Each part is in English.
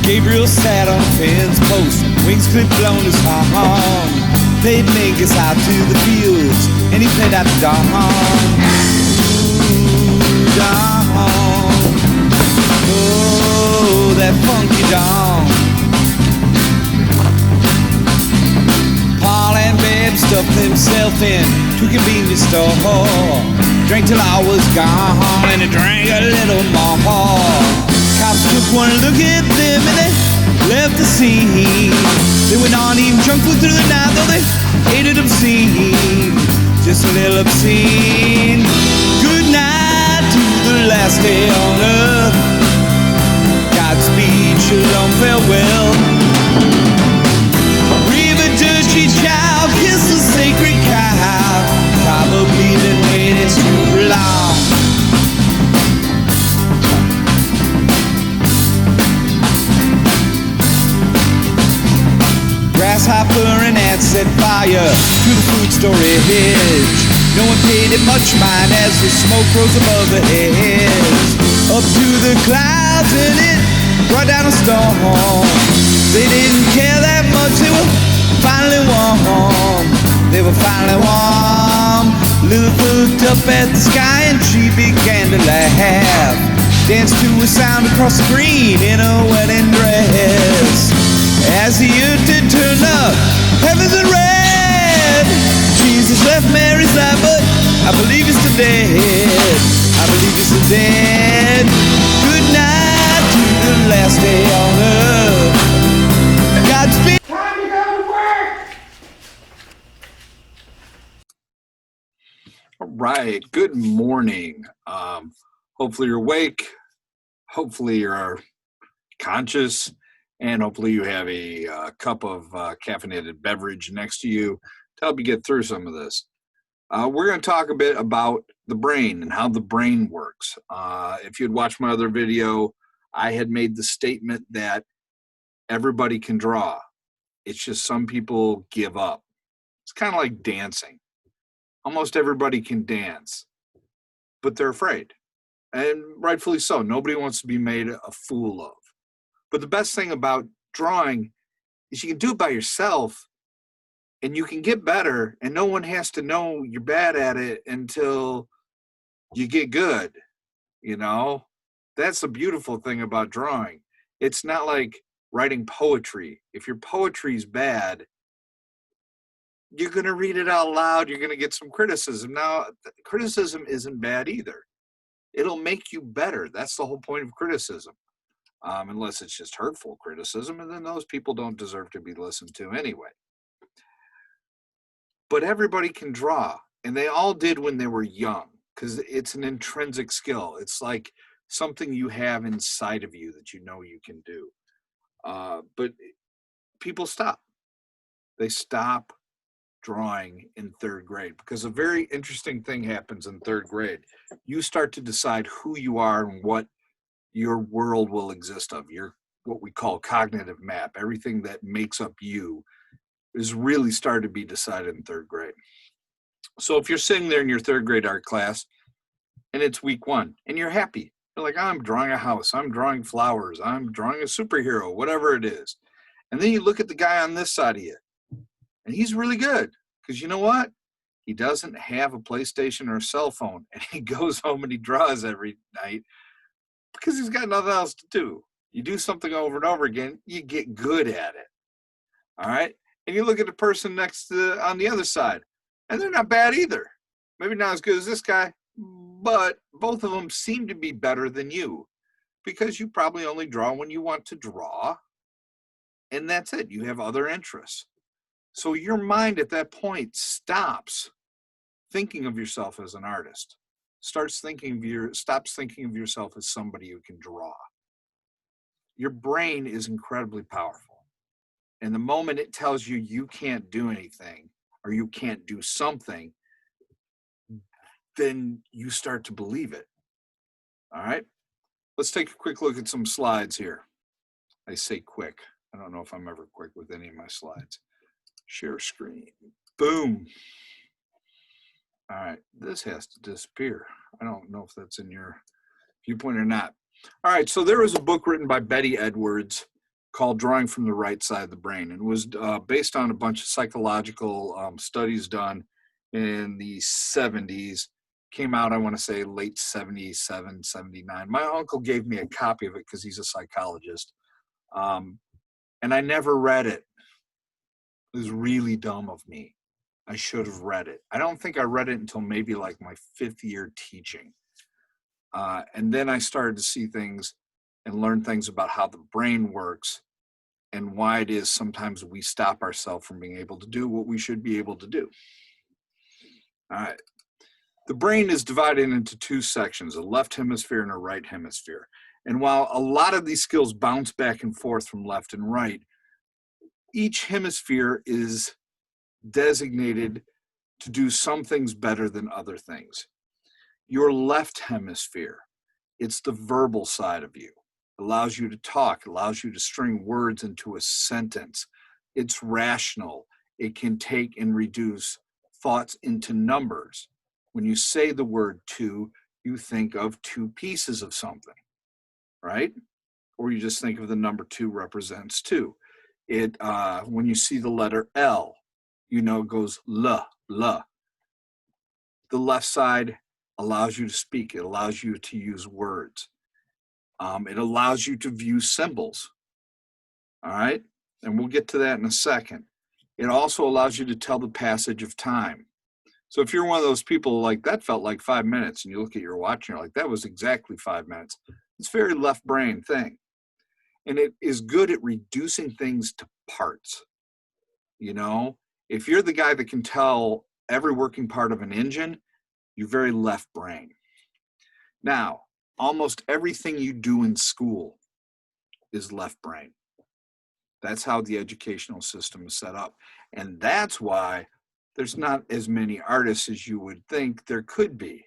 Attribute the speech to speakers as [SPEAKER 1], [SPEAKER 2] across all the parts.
[SPEAKER 1] Gabriel sat on a fence post, wings clipped blown his horn. They'd make us out to the fields, and he played out the dawn. Ooh, dawn. Oh, that funky dawn. Paul and Babe stuffed themselves in to a convenience store. Drank till I was gone, and they drank a little more. Cops took one look at them and they left the scene. They went on eating junk food through the night, though they ate it obscene. Just a little obscene. Good night to the last day on earth. Godspeed, shalom, farewell. River dirty child, kiss the sacred cow. Probably been waiting too long. Grasshopper and ant set fire to the food storage. No one paid it much mind as the smoke rose above their heads. Up to the clouds and it brought down a storm. They didn't care that much, they were finally warm. They were finally warm. Lilith looked up at the sky and she began to laugh. Danced to a sound across the green in a wedding dress. As the earth did turn up, heavens and red. Jesus left Mary's life, but I believe he's still dead. I believe he's still dead. Good night to the last day on earth. Godspeed.
[SPEAKER 2] Time to go to work!
[SPEAKER 3] All right, good morning. Hopefully you're awake. Hopefully you're conscious. And hopefully you have a cup of caffeinated beverage next to you to help you get through some of this. We're going to talk a bit about the brain and how the brain works. If you'd watched my other video, I had made the statement that everybody can draw. It's just some people give up. It's kind of like dancing. Almost everybody can dance, but they're afraid. And rightfully so. Nobody wants to be made a fool of. But the best thing about drawing is you can do it by yourself and you can get better and no one has to know you're bad at it until you get good, you know? That's the beautiful thing about drawing. It's not like writing poetry. If your poetry's bad, you're going to read it out loud, you're going to get some criticism. Now, criticism isn't bad either. It'll make you better. That's the whole point of criticism. Unless it's just hurtful criticism, and then those people don't deserve to be listened to anyway. But everybody can draw, and they all did when they were young, because it's an intrinsic skill. It's like something you have inside of you that you know you can do. But people stop. They stop drawing in third grade, because a very interesting thing happens in third grade. You start to decide who you are and what your world will exist of. Your what we call cognitive map, everything that makes up you is really started to be decided in third grade. So if you're sitting there in your third grade art class and it's week 1 and you're happy, you're like, I'm drawing a house, I'm drawing flowers, I'm drawing a superhero, whatever it is. And then you look at the guy on this side of you and he's really good, because you know what? He doesn't have a PlayStation or a cell phone, and he goes home and he draws every night because he's got nothing else to do. You do something over and over again, you get good at it. All right? And you look at the person next to on the other side, and they're not bad either. Maybe not as good as this guy, but both of them seem to be better than you, because you probably only draw when you want to draw, and that's it. You have other interests. So your mind at that point stops thinking of yourself as an artist. Stops thinking of yourself as somebody who can draw. Your brain is incredibly powerful. And the moment it tells you you can't do anything or you can't do something, then you start to believe it. All right? Let's take a quick look at some slides here. I say quick. I don't know if I'm ever quick with any of my slides. Share screen. Boom. All right, this has to disappear. I don't know if that's in your viewpoint or not. All right, so there was a book written by Betty Edwards, called Drawing from the Right Side of the Brain. And it was based on a bunch of psychological studies done in the 70s. Came out, I want to say, late 77, 79. My uncle gave me a copy of it because he's a psychologist. And I never read it. It was really dumb of me. I should have read it. I don't think I read it until maybe like my 5th year teaching. And then I started to see things and learn things about how the brain works and why it is sometimes we stop ourselves from being able to do what we should be able to do. All right. The brain is divided into 2 sections, a left hemisphere and a right hemisphere. And while a lot of these skills bounce back and forth from left and right, each hemisphere is designated to do some things better than other things. Your left hemisphere, it's the verbal side of you. It allows you to talk, allows you to string words into a sentence. It's rational. It can take and reduce thoughts into numbers. When you say the word two, you think of 2 pieces of something, right? Or you just think of the number 2 represents 2. When you see the letter L, you know it goes L. The left side allows you to speak. It allows you to use words. It allows you to view symbols. All right? And we'll get to that in a second. It also allows you to tell the passage of time. So if you're one of those people like, that felt like 5 minutes, and you look at your watch and you're like, that was exactly 5 minutes. It's a very left brain thing. And it is good at reducing things to parts. You know, if you're the guy that can tell every working part of an engine, you're very left brain. Now, almost everything you do in school is left brain. That's how the educational system is set up. And that's why there's not as many artists as you would think there could be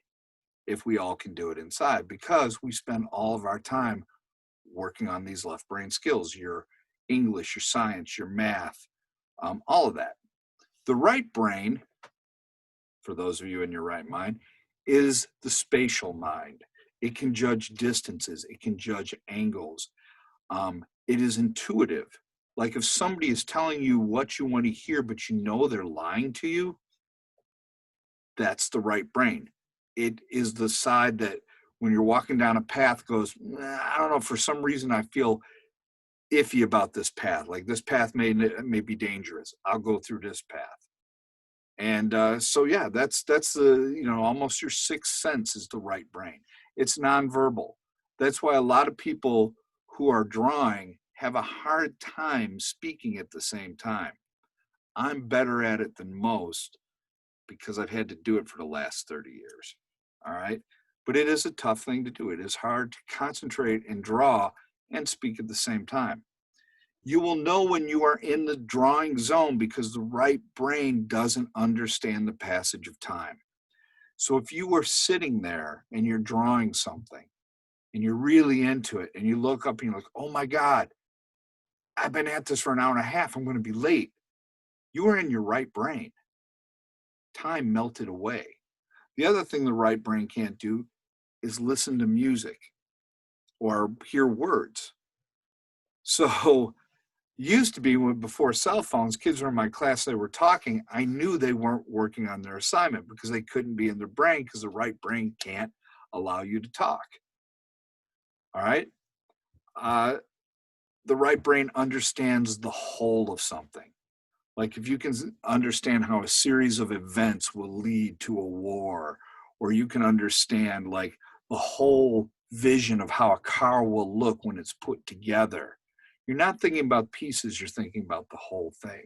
[SPEAKER 3] if we all can do it inside, because we spend all of our time working on these left brain skills, your English, your science, your math, all of that. The right brain, for those of you in your right mind, is the spatial mind. It can judge distances. It can judge angles. It is intuitive. Like if somebody is telling you what you want to hear, but you know they're lying to you, that's the right brain. It is the side that when you're walking down a path goes, I don't know, for some reason I feel iffy about this path. Like this path may be dangerous. I'll go through this path. And so, yeah, that's the, almost your 6th sense is the right brain. It's nonverbal. That's why a lot of people who are drawing have a hard time speaking at the same time. I'm better at it than most because I've had to do it for the last 30 years. All right. But it is a tough thing to do. It is hard to concentrate and draw and speak at the same time. You will know when you are in the drawing zone because the right brain doesn't understand the passage of time. So if you were sitting there and you're drawing something and you're really into it and you look up and you're like, oh my God, I've been at this for an hour and a half. I'm going to be late. You are in your right brain. Time melted away. The other thing the right brain can't do is listen to music or hear words. So used to be before cell phones, kids were in my class, they were talking. I knew they weren't working on their assignment because they couldn't be in their brain because the right brain can't allow you to talk. All right. The right brain understands the whole of something. Like if you can understand how a series of events will lead to a war, or you can understand like the whole vision of how a car will look when it's put together. You're not thinking about pieces, you're thinking about the whole thing.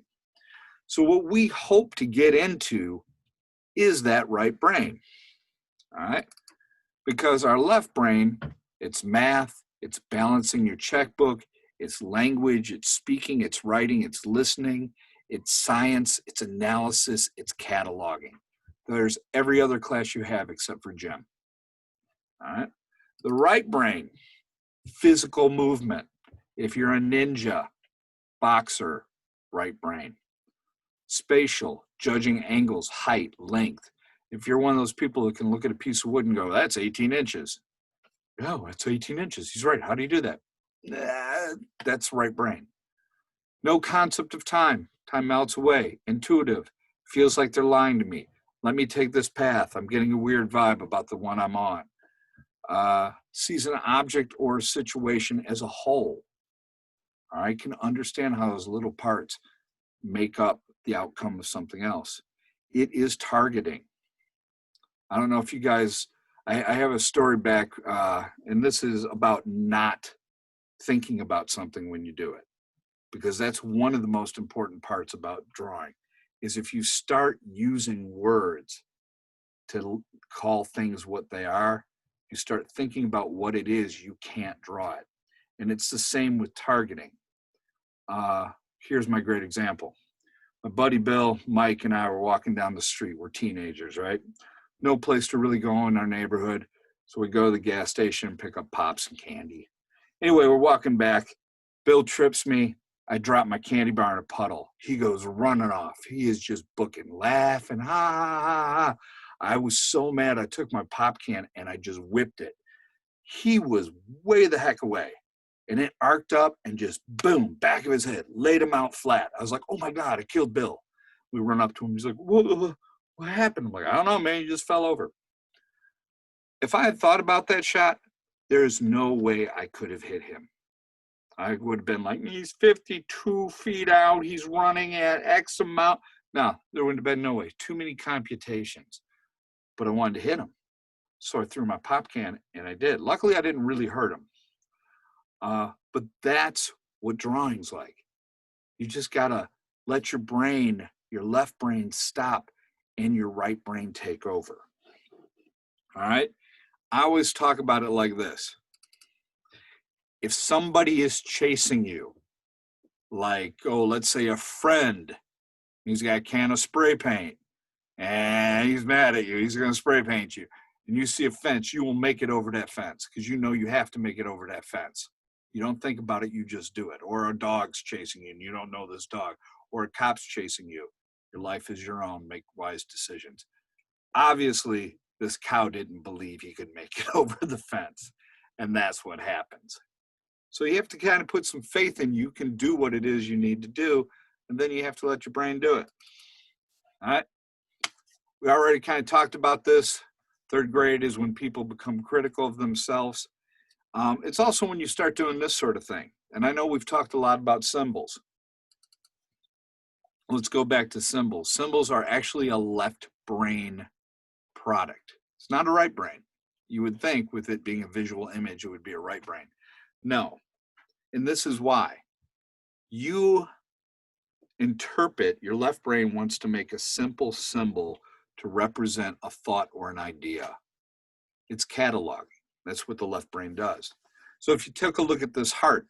[SPEAKER 3] So what we hope to get into is that right brain, all right? Because our left brain, it's math, it's balancing your checkbook, it's language, it's speaking, it's writing, it's listening, it's science, it's analysis, it's cataloging. There's every other class you have except for gym, all right? The right brain, physical movement. If you're a ninja, boxer, right brain. Spatial, judging angles, height, length. If you're one of those people that can look at a piece of wood and go, that's 18 inches. Oh, that's 18 inches. He's right. How do you do that? That's right brain. No concept of time. Time melts away. Intuitive. Feels like they're lying to me. Let me take this path. I'm getting a weird vibe about the one I'm on. Sees an object or a situation as a whole. All right, can understand how those little parts make up the outcome of something else. It is targeting. I don't know if you guys, I have a story back, and this is about not thinking about something when you do it, because that's one of the most important parts about drawing, is if you start using words to call things what they are, you start thinking about what it is, you can't draw it. And it's the same with targeting. Here's my great example. My buddy Bill, Mike, and I were walking down the street. We're teenagers, right? No place to really go in our neighborhood. So we go to the gas station and pick up pops and candy. Anyway, we're walking back. Bill trips me. I drop my candy bar in a puddle. He goes running off. He is just booking, laughing, ha, ha, ha, ha. I was so mad. I took my pop can and I just whipped it. He was way the heck away. And it arced up and just boom, back of his head, laid him out flat. I was like, oh my God, I killed Bill. We run up to him. He's like, what happened? I'm like, I don't know, man. He just fell over. If I had thought about that shot, there's no way I could have hit him. I would have been like, he's 52 feet out. He's running at X amount. No, there wouldn't have been no way. Too many computations. But I wanted to hit him. So I threw my pop can, and I did. Luckily, I didn't really hurt him. But that's what drawing's like. You just got to let your brain, your left brain stop, and your right brain take over. All right? I always talk about it like this. If somebody is chasing you, like, oh, let's say a friend, he's got a can of spray paint, and he's mad at you, he's going to spray paint you, and you see a fence, you will make it over that fence because you know you have to make it over that fence. You don't think about it, you just do it. Or a dog's chasing you and you don't know this dog. Or a cop's chasing you. Your life is your own. Make wise decisions. Obviously, this cow didn't believe he could make it over the fence. And that's what happens. So you have to kind of put some faith in you can do what it is you need to do. And then you have to let your brain do it. All right? We already kind of talked about this. Third grade is when people become critical of themselves. It's also when you start doing this sort of thing. And I know we've talked a lot about symbols. Let's go back to symbols. Symbols are actually a left brain product. It's not a right brain. You would think with it being a visual image, it would be a right brain. No. And this is why. You interpret, your left brain wants to make a simple symbol to represent a thought or an idea. It's cataloging. That's what the left brain does. So if you take a look at this heart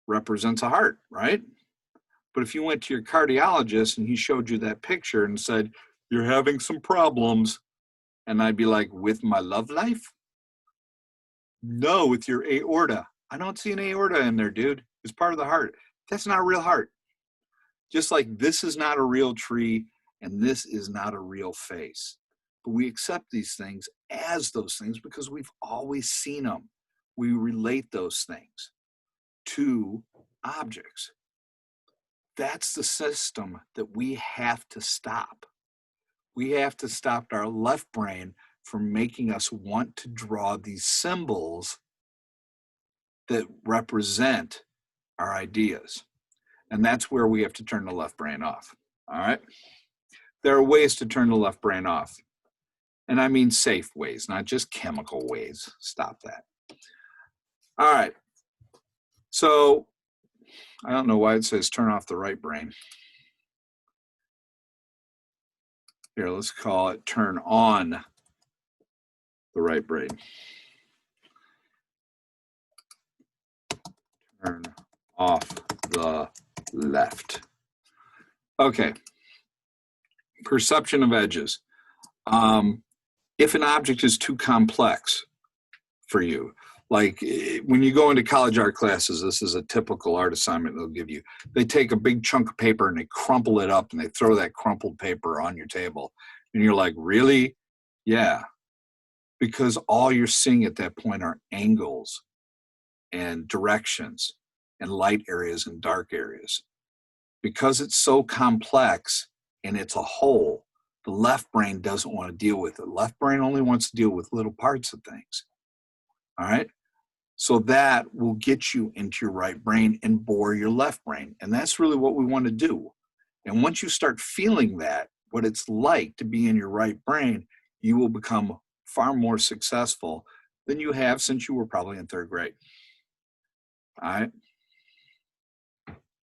[SPEAKER 3] represents a heart, right? But if you went to your cardiologist and he showed you that picture and said, you're having some problems, and I'd be like, with my love life? No, with your aorta. I don't see an aorta in there, dude. It's part of the heart. That's not a real heart. Just like this is not a real tree and this is not a real face. But we accept these things as those things because we've always seen them. We relate those things to objects. That's the system that we have to stop. We have to stop our left brain from making us want to draw these symbols that represent our ideas. And that's where we have to turn the left brain off. All right? There are ways to turn the left brain off. And I mean safe ways, not just chemical ways. Stop that. All right. So I don't know why it says turn off the right brain. Here, let's call it turn on the right brain. Turn off the left. Okay. Perception of edges. If an object is too complex for you, like when you go into college art classes, this is a typical art assignment they'll give you. They take a big chunk of paper and they crumple it up and they throw that crumpled paper on your table. And you're like, really? Yeah. Because all you're seeing at that point are angles and directions and light areas and dark areas. Because it's so complex and it's a whole, the left brain doesn't want to deal with it. Left brain only wants to deal with little parts of things. All right. So that will get you into your right brain and bore your left brain. And that's really what we want to do. And once you start feeling that, what it's like to be in your right brain, you will become far more successful than you have since you were probably in third grade. All right.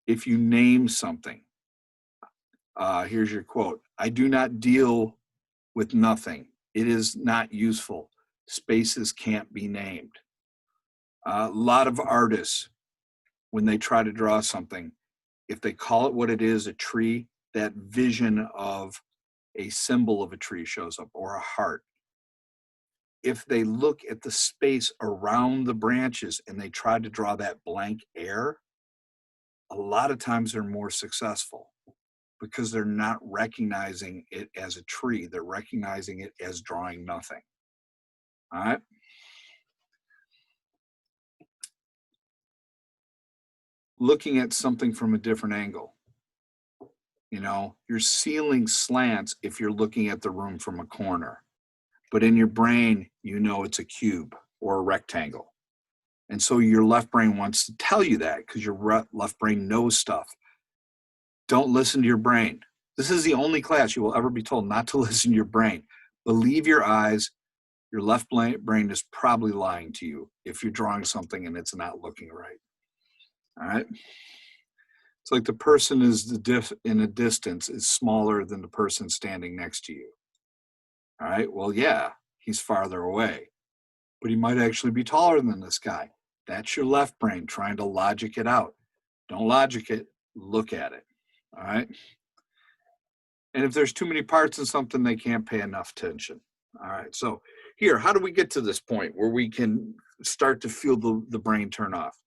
[SPEAKER 3] If you name something, here's your quote: I do not deal with nothing. It is not useful. Spaces can't be named. A lot of artists, when they try to draw something, if they call it what it is, a tree, that vision of a symbol of a tree shows up, or a heart. If they look at the space around the branches and they try to draw that blank air, a lot of times they're more successful because they're not recognizing it as a tree. They're recognizing it as drawing nothing. All right. Looking at something from a different angle. You know, your ceiling slants if you're looking at the room from a corner, but in your brain, you know it's a cube or a rectangle. And so your left brain wants to tell you that because your left brain knows stuff. Don't listen to your brain. This is the only class you will ever be told not to listen to your brain. Believe your eyes. Your left brain is probably lying to you if you're drawing something and it's not looking right. All right. It's like the person is in a distance is smaller than the person standing next to you. All right. Well, yeah, he's farther away, but he might actually be taller than this guy. That's your left brain trying to logic it out. Don't logic it. Look at it. All right. And if there's too many parts in something, they can't pay enough attention. All right. So here, how do we get to this point where we can start to feel the brain turn off?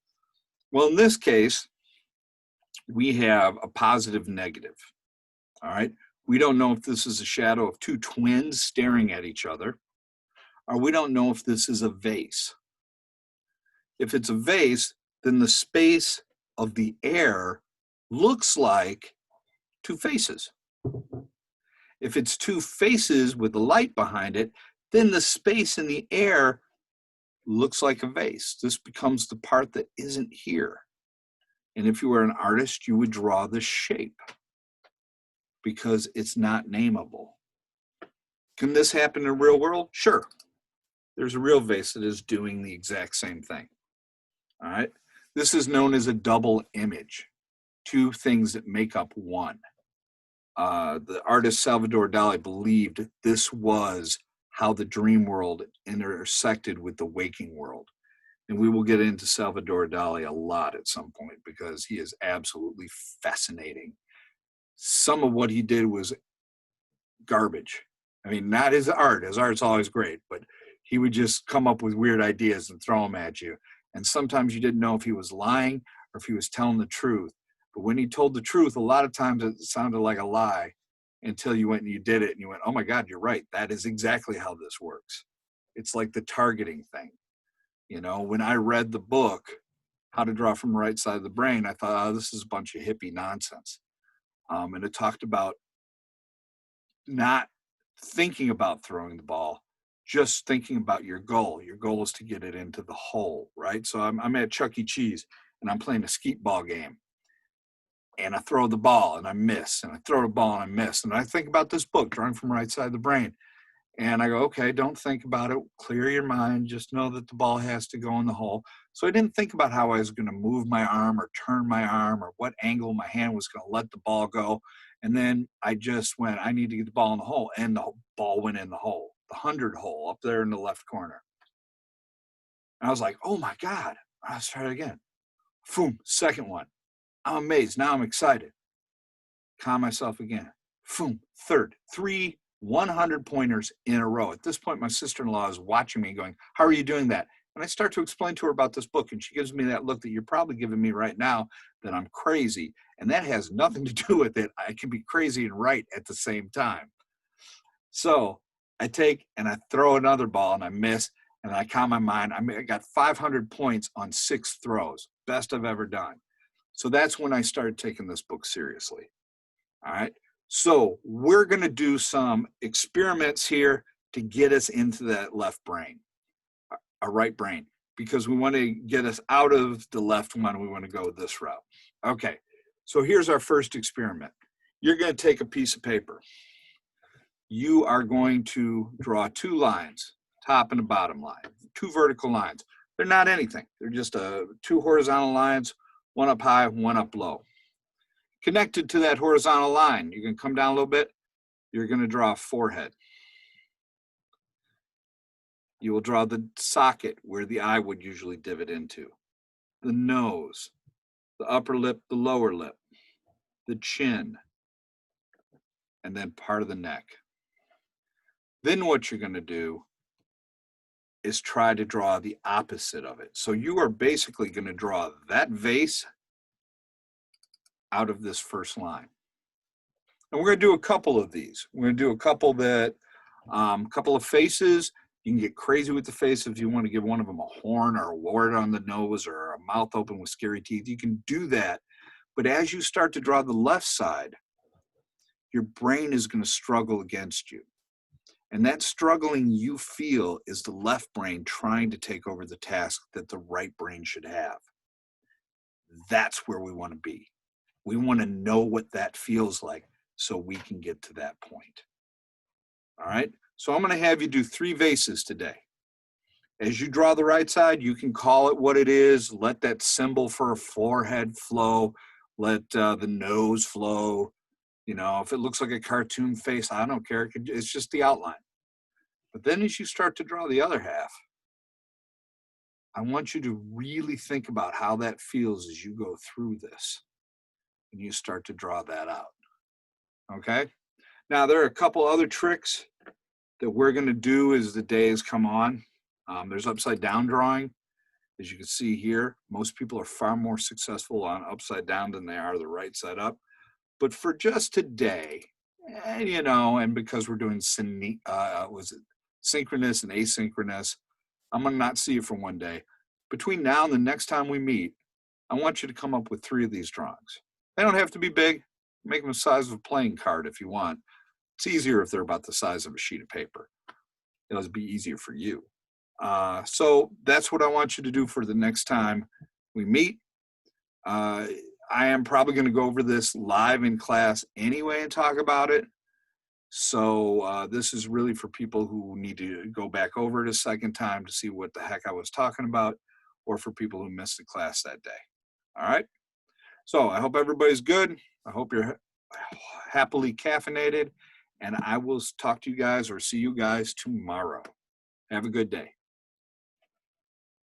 [SPEAKER 3] Well, in this case, we have a positive negative. All right. We don't know if this is a shadow of two twins staring at each other, or we don't know if this is a vase. If it's a vase, then the space of the air looks like two faces. If it's two faces with the light behind it, then the space in the air looks like a vase. This becomes the part that isn't here. And if you were an artist, you would draw the shape because it's not nameable. Can this happen in the real world? Sure. There's a real vase that is doing the exact same thing. All right. This is known as a double image, two things that make up one. The artist Salvador Dali believed this was how the dream world intersected with the waking world. And we will get into Salvador Dali a lot at some point because he is absolutely fascinating. Some of what he did was garbage. I mean, not his art. His art's always great, but he would just come up with weird ideas and throw them at you. And sometimes you didn't know if he was lying or if he was telling the truth. But when he told the truth, a lot of times it sounded like a lie until you went and you did it and you went, oh my God, you're right. That is exactly how this works. It's like the targeting thing. You know, when I read the book, How to Draw from the Right Side of the Brain, I thought, oh, this is a bunch of hippie nonsense. And it talked about not thinking about throwing the ball, just thinking about your goal. Your goal is to get it into the hole, right? So I'm at Chuck E. Cheese and I'm playing a skeet ball game. And I throw the ball and I miss, and I throw the ball and I miss. And I think about this book, Drawing from the Right Side of the Brain. And I go, okay, don't think about it. Clear your mind. Just know that the ball has to go in the hole. So I didn't think about how I was going to move my arm or turn my arm or what angle my hand was going to let the ball go. And then I just went, I need to get the ball in the hole. And the ball went in the hole, the 100 hole up there in the left corner. And I was like, oh my God. Let's try it again. Boom, second one. I'm amazed. Now I'm excited. Calm myself again. Boom, third. 3 100 pointers in a row. At this point, my sister-in-law is watching me going, how are you doing that? And I start to explain to her about this book, and she gives me that look that you're probably giving me right now, that I'm crazy. And that has nothing to do with it. I can be crazy and right at the same time. So I take and I throw another ball and I miss. And I count my mind. I mean, I got 500 points on 6 throws. Best I've ever done. So that's when I started taking this book seriously. All right. So we're going to do some experiments here to get us into that left brain, a right brain, because we want to get us out of the left one. We want to go this route. Okay. So here's our first experiment. You're going to take a piece of paper. You are going to draw 2 lines, top and a bottom line, 2 vertical lines. They're not anything. They're just 2 horizontal lines, one up high, one up low. Connected to that horizontal line, you're going to come down a little bit. You're going to draw a forehead. You will draw the socket where the eye would usually divot into, the nose, the upper lip, the lower lip, the chin, and then part of the neck. Then what you're going to do is try to draw the opposite of it. So you are basically going to draw that vase out of this first line. And we're going to do a couple of these. We're going to do a couple that, couple of faces. You can get crazy with the face if you want to give one of them a horn or a wart on the nose or a mouth open with scary teeth. You can do that. But as you start to draw the left side, your brain is going to struggle against you. And that struggling you feel is the left brain trying to take over the task that the right brain should have. That's where we want to be. We want to know what that feels like so we can get to that point. All right. So I'm going to have you do 3 vases today. As you draw the right side, you can call it what it is. Let that symbol for a forehead flow. Let the nose flow. You know, if it looks like a cartoon face, I don't care. It's just the outline. But then as you start to draw the other half, I want you to really think about how that feels as you go through this and you start to draw that out. Okay? Now, there are a couple other tricks that we're going to do as the days come on. There's upside down drawing. As you can see here, most people are far more successful on upside down than they are the right side up. But for just today, you know, and because we're doing synchronous and asynchronous, I'm going to not see you for one day. Between now and the next time we meet, I want you to come up with 3 of these drawings. They don't have to be big. Make them the size of a playing card if you want. It's easier if they're about the size of a sheet of paper. It'll be easier for you. So that's what I want you to do for the next time we meet. I am probably going to go over this live in class anyway and talk about it. So this is really for people who need to go back over it a second time to see what the heck I was talking about, or for people who missed the class that day. All right. So I hope everybody's good. I hope you're happily caffeinated, and I will talk to you guys or see you guys tomorrow. Have a good day.